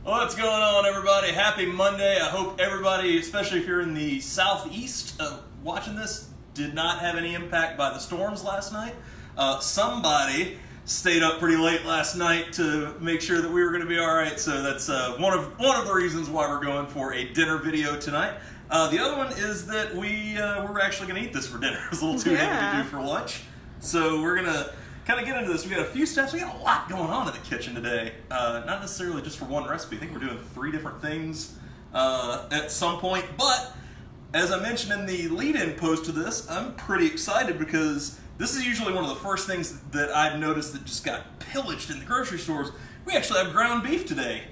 What's going on, everybody? Happy Monday. I hope everybody, especially if you're in the southeast watching this, did not have any impact by the storms last night. Somebody stayed up pretty late last night to make sure that we were going to be all right, so that's one of the reasons why we're going for a dinner video tonight. The other one is that we're actually going to eat this for dinner. It was a little too heavy to do for lunch, so we're going to kind of get into this. We got a few steps. We got a lot going on in the kitchen today. Not necessarily just for one recipe. I think we're doing 3 different things at some point. But as I mentioned in the lead-in post to this, I'm pretty excited because this is usually one of the first things that I've noticed that just got pillaged in the grocery stores. We actually have ground beef today.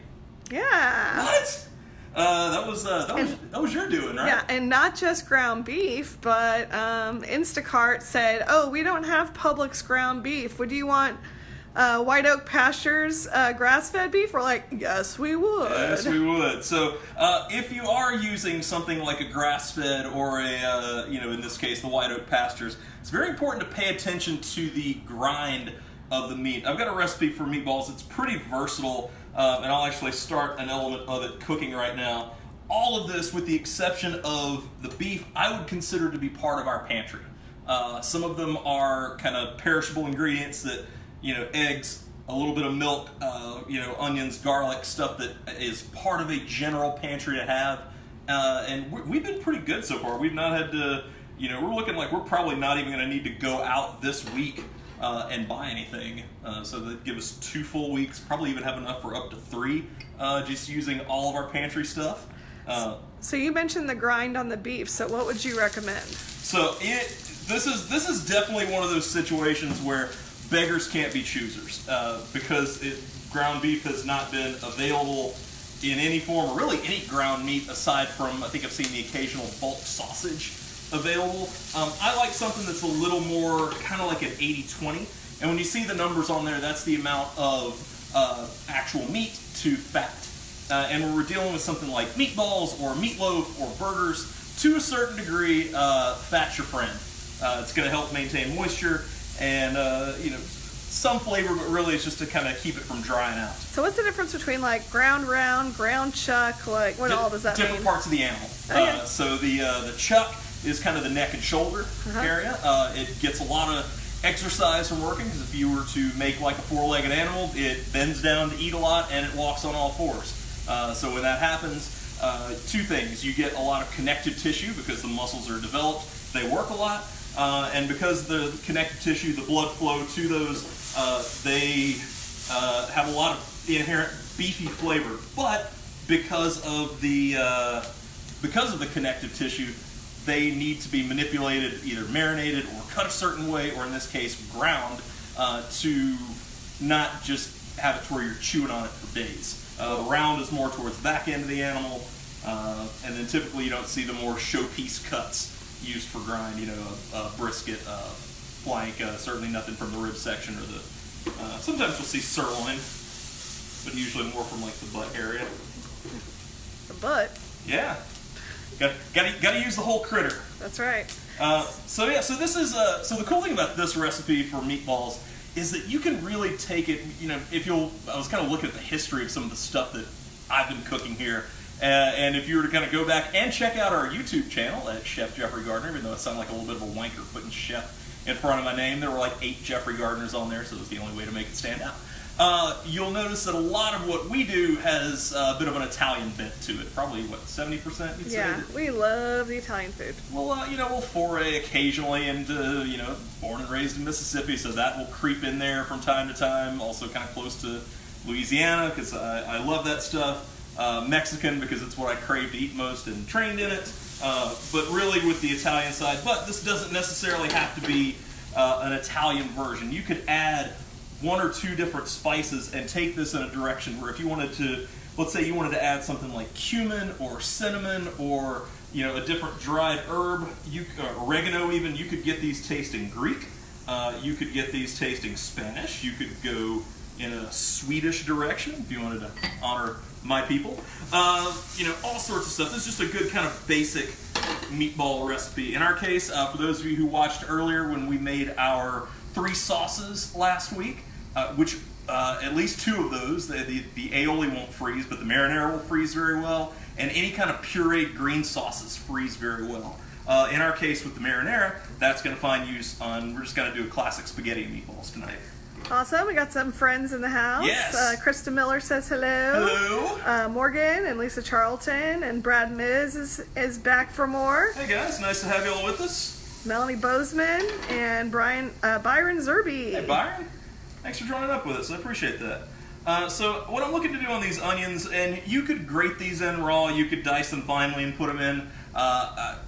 Yeah. What? That was your doing, right? Yeah, and not just ground beef, but Instacart said, "Oh, we don't have Publix ground beef. Would you want White Oak Pastures grass-fed beef?" We're like, "Yes, we would." Yes, we would. So, if you are using something like a grass-fed or a, in this case, the White Oak Pastures, it's very important to pay attention to the grind of the meat. I've got a recipe for meatballs. It's pretty versatile. And I'll actually start an element of it cooking right now. All of this, with the exception of the beef, I would consider to be part of our pantry. Some of them are kind of perishable ingredients that, eggs, a little bit of milk, onions, garlic, stuff that is part of a general pantry to have. And we've been pretty good so far. We've not had to, we're looking like we're probably not even going to need to go out this week and buy anything, so that give us 2 full weeks, probably even have enough for up to 3, just using all of our pantry stuff. So you mentioned the grind on the beef, so what would you recommend? So this is definitely one of those situations where beggars can't be choosers, because ground beef has not been available in any form, or really any ground meat aside from, I think I've seen the occasional bulk sausage available. I like something that's a little more kind of like an 80-20, and when you see the numbers on there, that's the amount of actual meat to fat. And when we're dealing with something like meatballs or meatloaf or burgers, to a certain degree, fat's your friend. It's going to help maintain moisture and some flavor, but really it's just to kind of keep it from drying out. So what's the difference between like ground round, ground chuck, like what all does that mean? Different parts of the animal. Okay. So the chuck is kind of the neck and shoulder area. It gets a lot of exercise from working, because if you were to make like a 4-legged animal, it bends down to eat a lot and it walks on all 4s. So when that happens, 2 things. You get a lot of connective tissue because the muscles are developed. They work a lot. And because the connective tissue, the blood flow to those, they have a lot of inherent beefy flavor. But because of the connective tissue, they need to be manipulated, either marinated or cut a certain way, or in this case, ground, to not just have it to where you're chewing on it for days. The round is more towards the back end of the animal, and then typically you don't see the more showpiece cuts used for grind, a brisket, flank, certainly nothing from the rib section, or the, sometimes we'll see sirloin, but usually more from like the butt area. The butt? Yeah. Got to use the whole critter. That's right. So this is so the cool thing about this recipe for meatballs is that you can really take it. I was kind of looking at the history of some of the stuff that I've been cooking here, and if you were to kind of go back and check out our YouTube channel at Chef Jeffrey Gardner, even though it sounded like a little bit of a wanker putting chef in front of my name, there were like 8 Jeffrey Gardners on there, so it was the only way to make it stand out. You'll notice that a lot of what we do has a bit of an Italian bent to it. Probably, 70% you'd say? Yeah, we love the Italian food. Well, we'll foray occasionally into, born and raised in Mississippi, so that will creep in there from time to time. Also kind of close to Louisiana, because I love that stuff. Mexican, because it's what I crave to eat most and trained in it. But really with the Italian side. But this doesn't necessarily have to be an Italian version. You could add 1 or 2 different spices and take this in a direction where if you wanted to, let's say you wanted to add something like cumin or cinnamon or a different dried herb, oregano even, you could get these tasting Greek, you could get these tasting Spanish, you could go in a Swedish direction if you wanted to honor my people. All sorts of stuff. This is just a good kind of basic meatball recipe. In our case, for those of you who watched earlier when we made our 3 sauces last week, which at least 2 of those. The aioli won't freeze, but the marinara will freeze very well, and any kind of pureed green sauces freeze very well. In our case with the marinara, that's going to find use on, we're just going to do a classic spaghetti and meatballs tonight. Awesome. We got some friends in the house. Yes. Krista Miller says hello. Hello. Morgan and Lisa Charlton and Brad Miz is back for more. Hey guys, nice to have you all with us. Melanie Bozeman and Byron Zerby. Hey Byron, thanks for joining up with us. I appreciate that. So what I'm looking to do on these onions, and you could grate these in raw, you could dice them finely and put them in.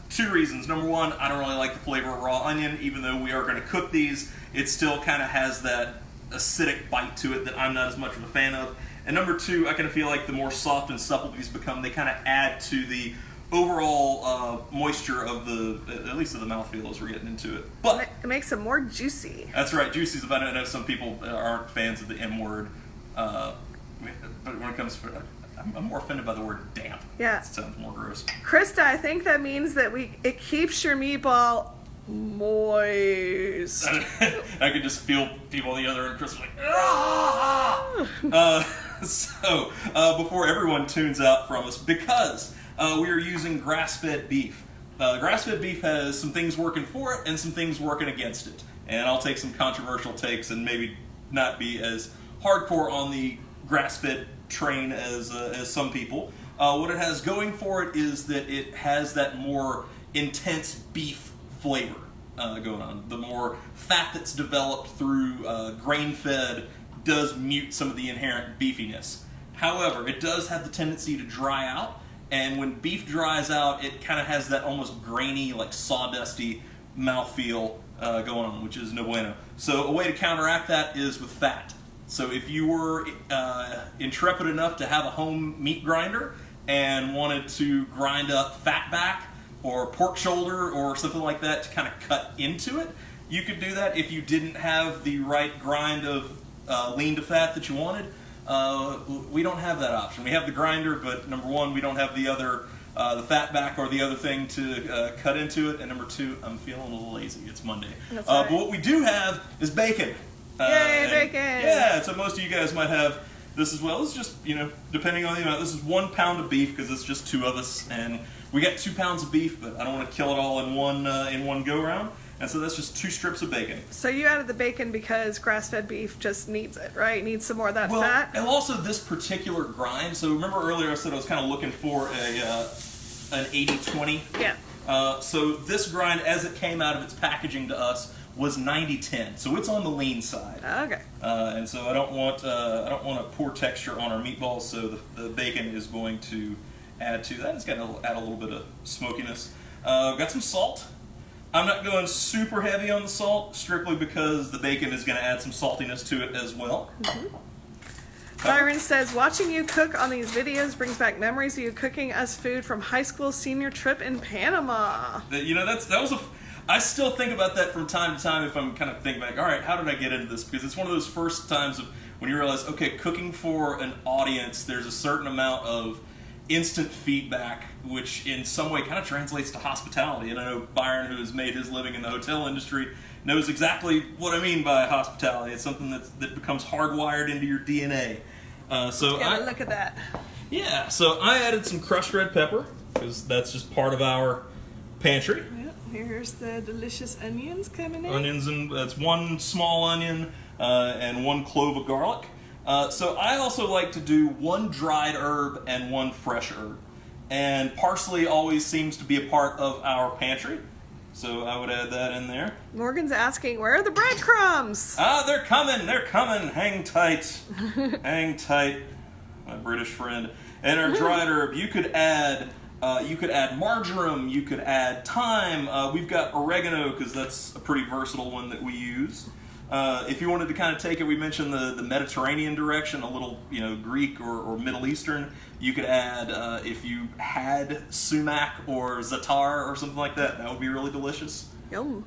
2 reasons. Number 1, I don't really like the flavor of raw onion. Even though we are going to cook these, it still kind of has that acidic bite to it that I'm not as much of a fan of. And number 2, I kind of feel like the more soft and supple these become, they kind of add to the overall moisture of at least of the mouthfeel as we're getting into it. But it makes them more juicy. That's right, juicy is about it. I know some people aren't fans of the M word, but when it comes to, I'm more offended by the word damp. Yeah. It sounds more gross. Krista, I think that means that it keeps your meatball moist. I could just feel people on the other end, Chris, like, so before everyone tunes out from us, because we are using grass-fed beef. Grass-fed beef has some things working for it and some things working against it. And I'll take some controversial takes and maybe not be as hardcore on the grass-fed train as some people. What it has going for it is that it has that more intense beef flavor going on. The more fat that's developed through grain-fed does mute some of the inherent beefiness. However, it does have the tendency to dry out, and when beef dries out, it kind of has that almost grainy, like sawdusty mouthfeel going on, which is no bueno. So a way to counteract that is with fat. So if you were intrepid enough to have a home meat grinder and wanted to grind up fat back or pork shoulder or something like that to kind of cut into it, you could do that. If you didn't have the right grind of lean to fat that you wanted, we don't have that option. We have the grinder, but number 1, we don't have the other, the fat back or the other thing to cut into it, and number 2, I'm feeling a little lazy. It's Monday. That's right. But what we do have is bacon. Yay, bacon! Yeah, so most of you guys might have this as well. This is just, depending on the amount. This is 1 pound of beef because it's just 2 of us, and we got 2 pounds of beef, but I don't want to kill it all in one go round. And so that's just 2 strips of bacon. So you added the bacon because grass-fed beef just needs it, right? Needs some more of that fat. And also this particular grind. So remember earlier I said I was kind of looking for an 80-20. Yeah. So this grind, as it came out of its packaging to us, was 90-10. So it's on the lean side. Okay. And so I don't want a poor texture on our meatballs. So the bacon is going to add to that. It's going to add a little bit of smokiness. Got some salt. I'm not going super heavy on the salt, strictly because the bacon is going to add some saltiness to it as well. Mm-hmm. Byron says, watching you cook on these videos brings back memories of you cooking us food from high school senior trip in Panama. I still think about that from time to time if I'm kind of thinking back, all right, how did I get into this? Because it's one of those first times of when you realize, okay, cooking for an audience, there's a certain amount of instant feedback, which in some way kind of translates to hospitality. And I know Byron, who has made his living in the hotel industry, knows exactly what I mean by hospitality. It's something that becomes hardwired into your DNA. Look at that. Yeah, so I added some crushed red pepper, because that's just part of our pantry. Yep, here's the delicious onions coming in. Onions, and that's 1 small onion and 1 clove of garlic. So I also like to do 1 dried herb and 1 fresh herb. And parsley always seems to be a part of our pantry. So I would add that in there. Morgan's asking, where are the breadcrumbs? They're coming. Hang tight. Hang tight, my British friend. And our dried herb, you could add marjoram, you could add thyme. We've got oregano because that's a pretty versatile one that we use. If you wanted to kind of take it, we mentioned the Mediterranean direction, a little Greek or Middle Eastern. You could add, if you had sumac or za'atar or something like that, that would be really delicious. Yum.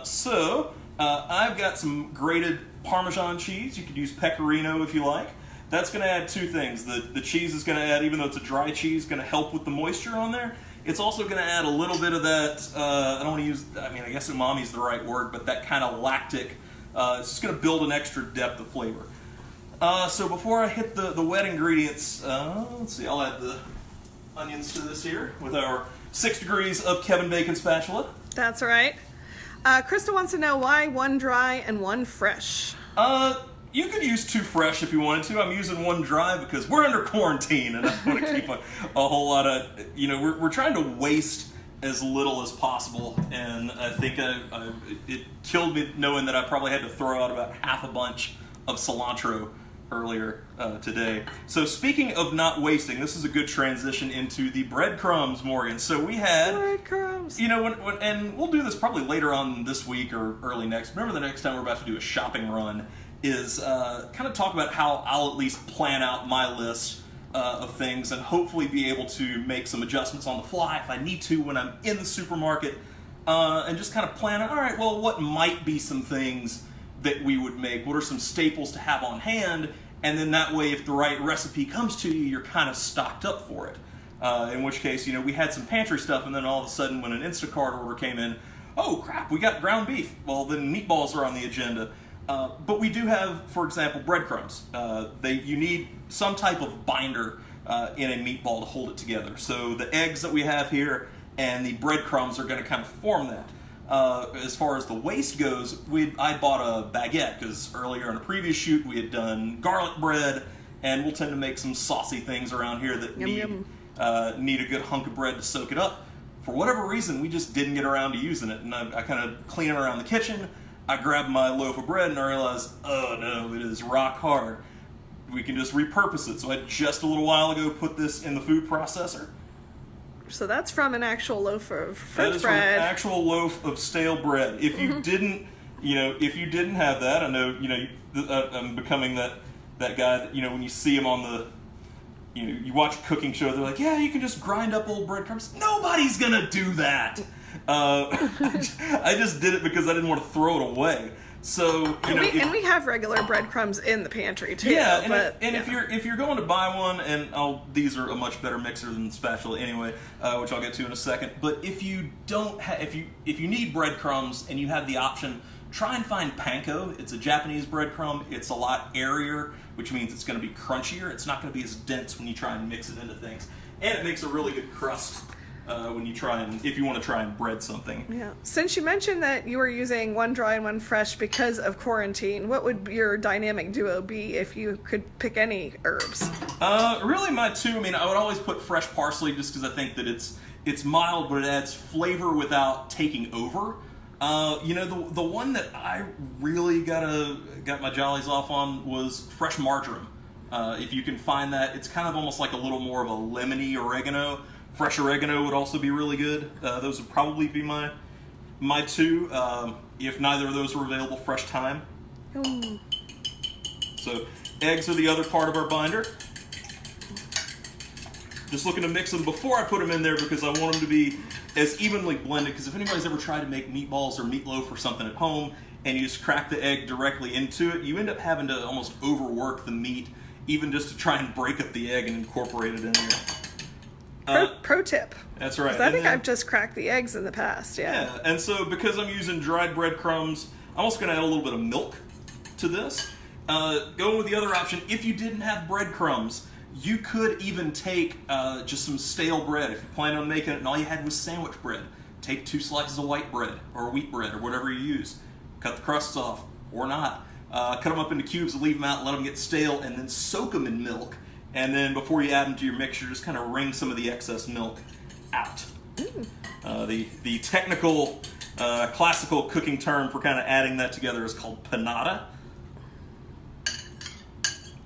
So I've got some grated Parmesan cheese. You could use pecorino if you like. That's going to add 2 things. The cheese is going to add, even though it's a dry cheese, going to help with the moisture on there. It's also going to add a little bit of that, I don't want to use, I guess umami's the right word, but that kind of lactic. It's just going to build an extra depth of flavor. So before I hit the wet ingredients, let's see, I'll add the onions to this here with our 6 degrees of Kevin Bacon spatula. That's right. Krista wants to know why 1 dry and 1 fresh. You could use 2 fresh if you wanted to. I'm using 1 dry because we're under quarantine and I want to keep a whole lot of, we're trying to waste as little as possible. And I think it killed me knowing that I probably had to throw out about half a bunch of cilantro earlier today. So speaking of not wasting, this is a good transition into the breadcrumbs, Morgan. So we had breadcrumbs. And we'll do this probably later on this week or early next. Remember the next time we're about to do a shopping run is kind of talk about how I'll at least plan out my list of things and hopefully be able to make some adjustments on the fly if I need to when I'm in the supermarket and just kind of plan out, all right, well, what might be some things that we would make? What are some staples to have on hand? And then that way, if the right recipe comes to you, you're kind of stocked up for it. In which case, we had some pantry stuff, and then all of a sudden when an Instacart order came in, oh crap, we got ground beef. Well, then meatballs are on the agenda. But we do have, for example, breadcrumbs. You need some type of binder in a meatball to hold it together. So the eggs that we have here and the breadcrumbs are going to kind of form that. As far as the waste goes, I bought a baguette because earlier in a previous shoot we had done garlic bread, and we'll tend to make some saucy things around here that need a good hunk of bread to soak it up. For whatever reason, we just didn't get around to using it, and I kind of cleaning around the kitchen. I grabbed my loaf of bread and I realized, oh no, it is rock hard. We can just repurpose it. So I just a little while ago put this in the food processor. So that's from an actual loaf of French bread. That is bread. from an actual loaf of stale bread. If you didn't, if you didn't have that, I know, I'm becoming that guy that, when you see him on the, you watch a cooking show, they're like, yeah, you can just grind up old breadcrumbs. Nobody's gonna do that. I just did it because I didn't want to throw it away. So and we have regular breadcrumbs in the pantry too. Yeah, if you're going to buy one, and these are a much better mixer than the spatula anyway, which I'll get to in a second. But if you don't if you need breadcrumbs and you have the option, try and find panko. It's a Japanese breadcrumb. It's a lot airier, which means it's going to be crunchier. It's not going to be as dense when you try and mix it into things, and it makes a really good crust. If you want to try and bread something. Yeah. Since you mentioned that you were using 1 dry and 1 fresh because of quarantine, what would your dynamic duo be if you could pick any herbs? Really my 2, I would always put fresh parsley just because I think that it's mild, but it adds flavor without taking over. The one that I really got my jollies off on was fresh marjoram. If you can find that, it's kind of almost like a little more of a lemony oregano. Fresh oregano would also be really good. Those would probably be my 2. If neither of those were available, fresh thyme. So eggs are the other part of our binder. Just looking to mix them before I put them in there because I want them to be as evenly blended. Because if anybody's ever tried to make meatballs or meatloaf or something at home and you just crack the egg directly into it, you end up having to almost overwork the meat even just to try and break up the egg and incorporate it in there. Pro tip. That's right. I think I've just cracked the eggs in the past, Yeah, and so because I'm using dried breadcrumbs, I'm also going to add a little bit of milk to this. Going with the other option, if you didn't have breadcrumbs, you could even take just some stale bread. If you plan on making it and all you had was sandwich bread, take 2 slices of white bread or wheat bread or whatever you use. Cut the crusts off, or not. Cut them up into cubes, leave them out, let them get stale, and then soak them in milk. And then before you add them to your mixture, just kind of wring some of the excess milk out. The technical, classical cooking term for kind of adding that together is called panada,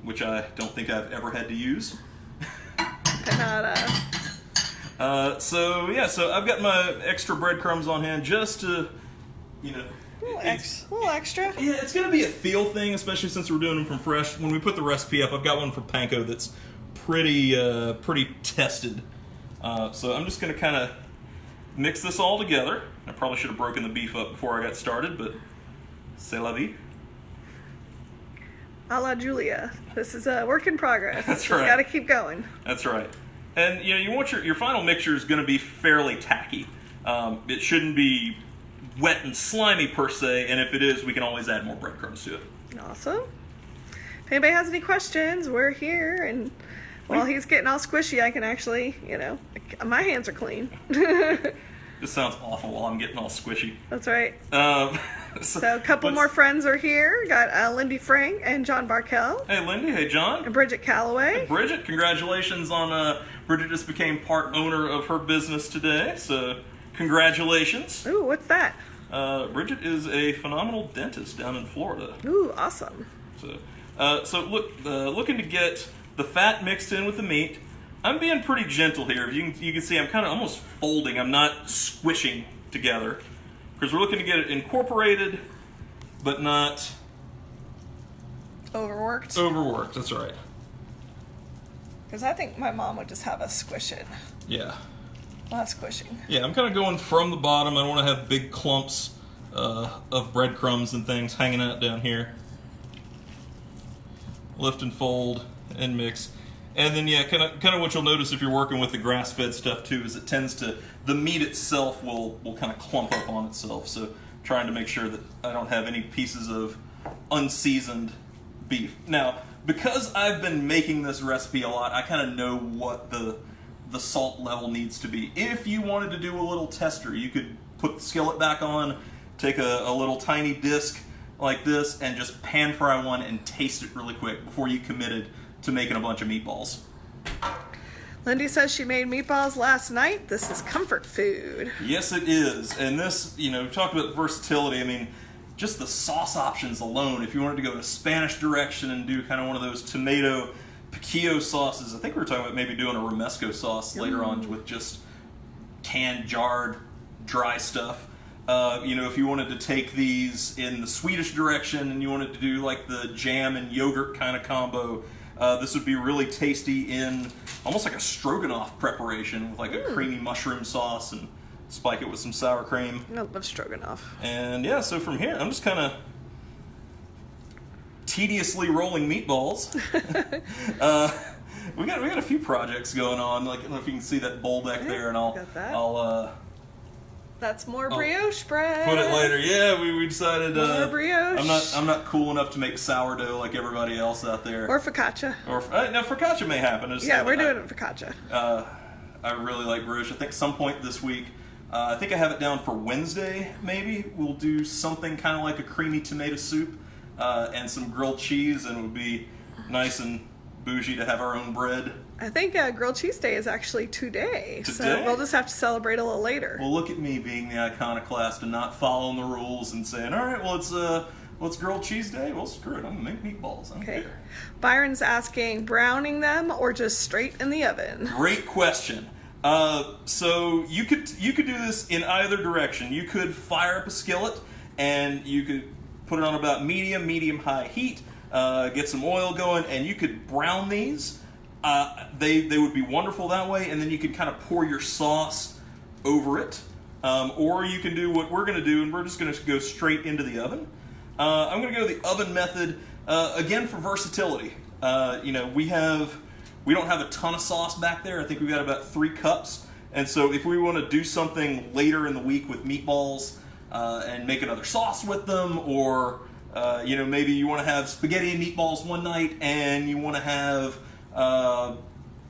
which I don't think I've ever had to use. Panada. So I've got my extra breadcrumbs on hand just to, A little extra. Yeah, it's going to be a feel thing, especially since we're doing them from fresh. When we put the recipe up, I've got one from panko that's pretty tested. So I'm just going to kind of mix this all together. I probably should have broken the beef up before I got started, but c'est la vie. A la Julia. This is a work in progress. That's right. Just got to keep going. That's right. And you want your final mixture is going to be fairly tacky. It shouldn't be wet and slimy per se, and if it is, we can always add more breadcrumbs to it. Awesome. If anybody has any questions, we're here. And while he's getting all squishy, I can actually, my hands are clean. This sounds awful while I'm getting all squishy. That's right. So a couple let's- more friends are here. Got Lindy Frank and John Barkell. Hey, Lindy. Hey, John. And Bridget Calloway. Bridget, congratulations on Bridget just became part owner of her business today. So congratulations. Ooh, what's that? Bridget is a phenomenal dentist down in Florida. Ooh, awesome. So looking to get the fat mixed in with the meat. I'm being pretty gentle here. If you can see, I'm kind of almost folding. I'm not squishing together because we're looking to get it incorporated, but not Overworked? overworked. That's right. Because I think my mom would just have us squish it. Yeah. Not squishing. Yeah, I'm kind of going from the bottom. I don't want to have big clumps of breadcrumbs and things hanging out down here. Lift and fold and mix. And then, yeah, kind of what you'll notice if you're working with the grass-fed stuff, too, is it tends to, the meat itself will kind of clump up on itself. So trying to make sure that I don't have any pieces of unseasoned beef. Now, because I've been making this recipe a lot, I kind of know what the salt level needs to be. If you wanted to do a little tester, you could put the skillet back on, take a little tiny disc like this, and just pan fry one and taste it really quick before you committed to making a bunch of meatballs. Lindy says she made meatballs last night. This is comfort food. Yes, it is. And this, we talked about versatility. I mean, just the sauce options alone, if you wanted to go in a Spanish direction and do kind of one of those tomato piquillo sauces, I think we were talking about maybe doing a romesco sauce later on with just canned, jarred, dry stuff. If you wanted to take these in the Swedish direction and you wanted to do like the jam and yogurt kind of combo, this would be really tasty in almost like a stroganoff preparation with like a creamy mushroom sauce and spike it with some sour cream. I love stroganoff. And yeah, so from here, I'm just kind of tediously rolling meatballs. We got a few projects going on. Like, I don't know if you can see that bowl back there, and I'll That's more brioche bread. put it later. Yeah, we decided More brioche. I'm not cool enough to make sourdough like everybody else out there. Or focaccia. Now focaccia may happen. Yeah, we're doing it focaccia. I really like brioche. I think some point this week. I think I have it down for Wednesday. Maybe we'll do something kind of like a creamy tomato soup and some grilled cheese, and it would be nice and bougie to have our own bread. I think grilled cheese day is actually today. So Today? we'll just have to celebrate a little later. Well, look at me being the iconoclast and not following the rules and saying, all right, well, it's grilled cheese day. Well, screw it. I'm going to make meatballs. I don't care. Byron's asking, browning them or just straight in the oven? Great question. So you could do this in either direction. You could fire up a skillet and you could put it on about medium-high heat, get some oil going, and you could brown these. They would be wonderful that way, and then you could kind of pour your sauce over it. Or you can do what we're going to do, and we're just going to go straight into the oven. I'm going to go the oven method, again, for versatility. We don't have a ton of sauce back there. I think we've got about 3 cups. And so if we want to do something later in the week with meatballs and make another sauce with them, or maybe you want to have spaghetti and meatballs one night and you want to have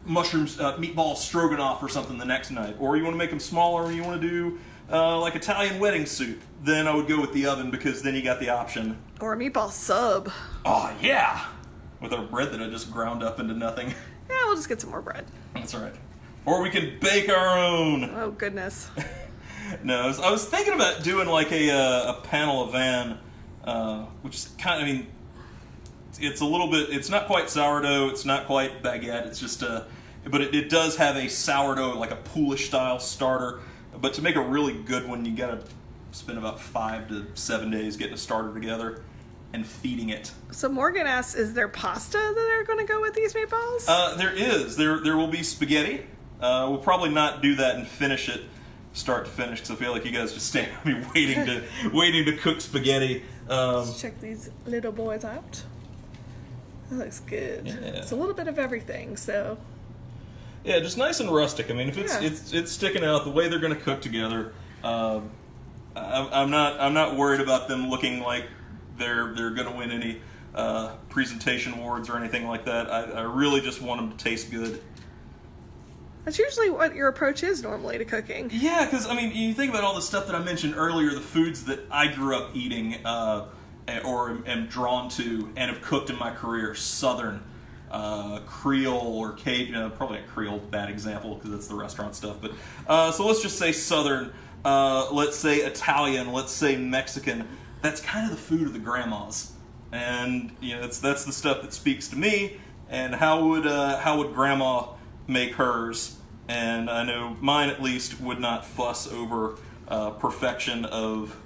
mushrooms, meatball stroganoff or something the next night, or you want to make them smaller and you want to do like Italian wedding soup, then I would go with the oven because then you got the option. Or a meatball sub. Oh, yeah! With our bread that I just ground up into nothing. Yeah, we'll just get some more bread. That's all right. Or we can bake our own. Oh, goodness. No, I was thinking about doing like a panel of van, which is kind of, it's a little bit, it's not quite sourdough, it's not quite baguette, it's just but it does have a sourdough, like a Polish style starter. But to make a really good one, you gotta spend about 5 to 7 days getting a starter together and feeding it. So Morgan asks, is there pasta that are going to go with these meatballs? There is. There will be spaghetti. We'll probably not do that and finish it start to finish because I feel like you guys just stand on me waiting to cook spaghetti. Let's check these little boys out. That looks good. Yeah. It's a little bit of everything, so. Yeah, just nice and rustic. I mean, if it's sticking out the way they're going to cook together, I'm not worried about them looking like they're going to win any presentation awards or anything like that. I really just want them to taste good. That's usually what your approach is normally to cooking. Yeah, because, I mean, you think about all the stuff that I mentioned earlier, the foods that I grew up eating or am drawn to and have cooked in my career. Southern, Creole, or Cajun. Probably a Creole, bad example because it's the restaurant stuff. But so let's just say Southern, let's say Italian, let's say Mexican. That's kind of the food of the grandmas. And, you know, that's the stuff that speaks to me. And how would grandma make hers? And I know mine, at least, would not fuss over perfection of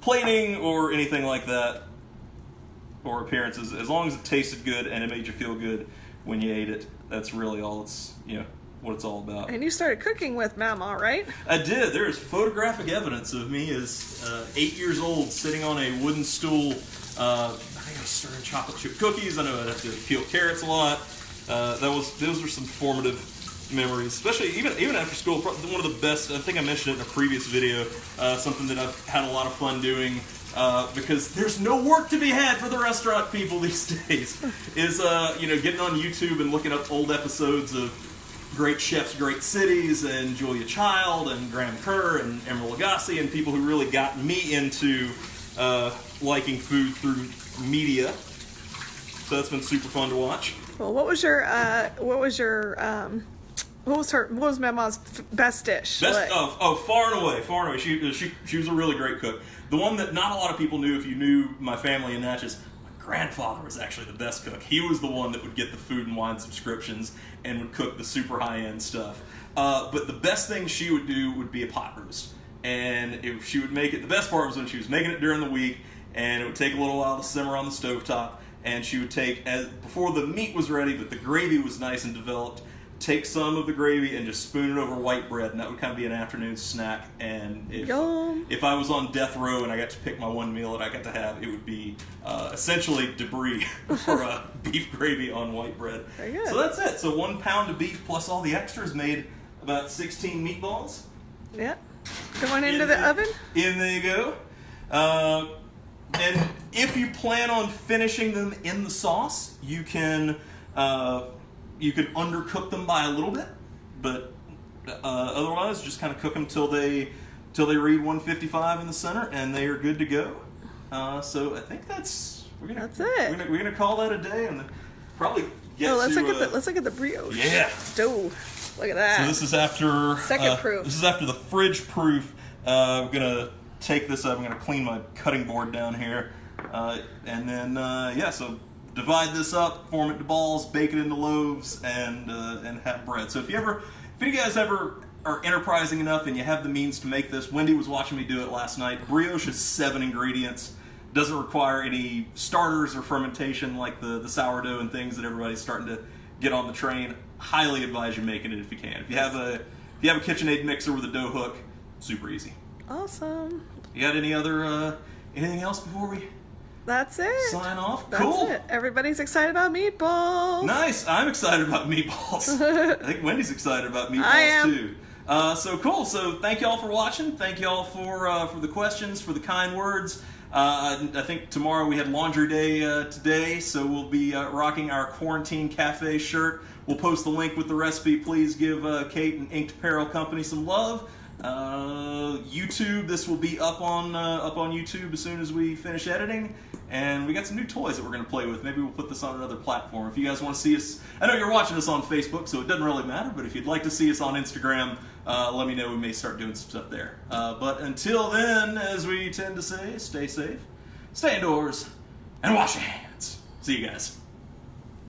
plating or anything like that, or appearances. As long as it tasted good and it made you feel good when you ate it, that's really all it's, you know, what it's all about. And you started cooking with Mama, right? I did. There is photographic evidence of me as 8 years old, sitting on a wooden stool. I think I was stirring chocolate chip cookies. I know I'd have to peel carrots a lot. Those were some formative memories, especially even after school. One of the best. I think I mentioned it in a previous video. Something that I've had a lot of fun doing because there's no work to be had for the restaurant people these days. Is getting on YouTube and looking up old episodes of Great Chefs, Great Cities, and Julia Child, and Graham Kerr, and Emeril Lagasse, and people who really got me into liking food through media. So that's been super fun to watch. Well, what was Mama's best dish? Far and away. She was a really great cook. The one that not a lot of people knew, if you knew my family in Natchez, my grandfather was actually the best cook. He was the one that would get the food and wine subscriptions and would cook the super high-end stuff. But the best thing she would do would be a pot roast. And if she would make it, the best part was when she was making it during the week, and it would take a little while to simmer on the stovetop, and she would take, before the meat was ready, but the gravy was nice and developed, take some of the gravy and just spoon it over white bread, and that would kind of be an afternoon snack. And if I was on death row and I got to pick my one meal that I got to have, it would be essentially debris for beef gravy on white bread. Very good. So that's it. So 1 pound of beef plus all the extras made about 16 meatballs. Yeah. Going into the oven? In there you go. And if you plan on finishing them in the sauce, you can undercook them by a little bit, but otherwise just kind of cook them till they read 155 in the center, and they are good to go. So I think that's it. We're gonna call that a day, and probably get let's look at the brioche. Yeah. Oh, look at that. So this is after second proof. This is after the fridge proof. I'm gonna take this up. I'm gonna clean my cutting board down here, and then so divide this up, form it into balls, bake it into loaves, and have bread. So if you guys ever are enterprising enough and you have the means to make this, Wendy was watching me do it last night. Brioche is 7 ingredients. Doesn't require any starters or fermentation like the sourdough and things that everybody's starting to get on the train. Highly advise you making it if you can. If you have a KitchenAid mixer with a dough hook, super easy. Awesome. You got any other anything else before we That's it. sign off? That's Cool. it. Everybody's excited about meatballs. Nice. I'm excited about meatballs. I think Wendy's excited about meatballs I am. too. So cool. So thank y'all for watching. Thank y'all for the questions, for the kind words. I think tomorrow we had laundry day today, so we'll be rocking our Quarantine Cafe shirt. We'll post the link with the recipe. Please give Kate and Inked Apparel Company some love. YouTube, this will be up on YouTube as soon as we finish editing, and we got some new toys that we're going to play with. Maybe we'll put this on another platform. If you guys want to see us, I know you're watching us on Facebook, so it doesn't really matter, but if you'd like to see us on Instagram, let me know. We may start doing some stuff there. But until then, as we tend to say, stay safe, stay indoors, and wash your hands. See you guys.